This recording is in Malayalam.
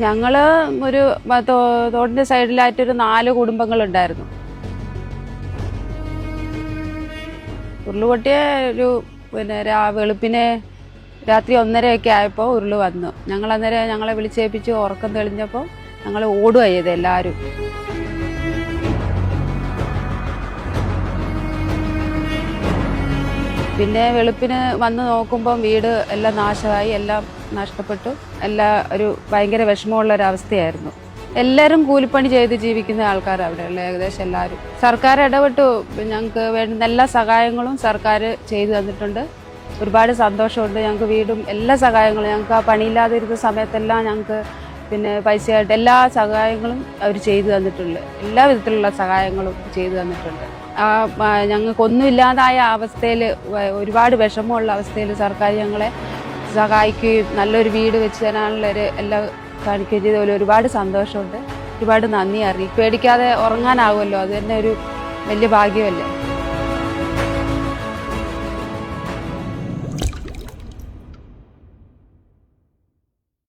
ഞങ്ങൾ ഒരു തോടിൻ്റെ സൈഡിലായിട്ടൊരു 4 കുടുംബങ്ങളുണ്ടായിരുന്നു. ഉരുളുപൊട്ടിയ ഒരു വെളുപ്പിനെ രാത്രി 1:30 ആയപ്പോൾ ഉരുള് വന്നു. അന്നേരം ഞങ്ങളെ വിളിച്ചേൽപ്പിച്ച് ഉറക്കം തെളിഞ്ഞപ്പോൾ ഞങ്ങൾ ഓടുക ചെയ്ത് എല്ലാവരും. പിന്നെ വെളുപ്പിന് വന്ന് നോക്കുമ്പം വീട് എല്ലാം നാശമായി, എല്ലാം നഷ്ടപ്പെട്ടു. ഒരു ഭയങ്കര വിഷമമുള്ളൊരവസ്ഥയായിരുന്നു. എല്ലാവരും കൂലിപ്പണി ചെയ്ത് ജീവിക്കുന്ന ആൾക്കാരാണ് അവിടെയുള്ള ഏകദേശം എല്ലാവരും. സർക്കാർ ഇടപെട്ടു. ഞങ്ങൾക്ക് വേണ്ടുന്ന എല്ലാ സഹായങ്ങളും സർക്കാർ ചെയ്തു തന്നിട്ടുണ്ട്. ഒരുപാട് സന്തോഷമുണ്ട്. ഞങ്ങൾക്ക് വീടും എല്ലാ സഹായങ്ങളും, ഞങ്ങൾക്ക് ആ പണിയില്ലാതിരുന്ന സമയത്തെല്ലാം ഞങ്ങൾക്ക് പൈസയായിട്ട് എല്ലാ സഹായങ്ങളും അവർ ചെയ്തു തന്നിട്ടുണ്ട്. എല്ലാ വിധത്തിലുള്ള സഹായങ്ങളും ചെയ്തു തന്നിട്ടുണ്ട്. ഞങ്ങൾക്കൊന്നുമില്ലാതായ അവസ്ഥയിൽ, ഒരുപാട് വിഷമമുള്ള അവസ്ഥയിൽ സർക്കാർ ഞങ്ങളെ സഹായിക്കുകയും നല്ലൊരു വീട് വെച്ച് തരാനുള്ള എല്ലാം കാണിക്കുകയും ചെയ്തതുപോലെ ഒരുപാട് സന്തോഷമുണ്ട്. ഒരുപാട് നന്ദി അറിയിക്കും. പേടിക്കാതെ ഉറങ്ങാനാവുമല്ലോ, അത് തന്നെ ഒരു വലിയ ഭാഗ്യമല്ലേ.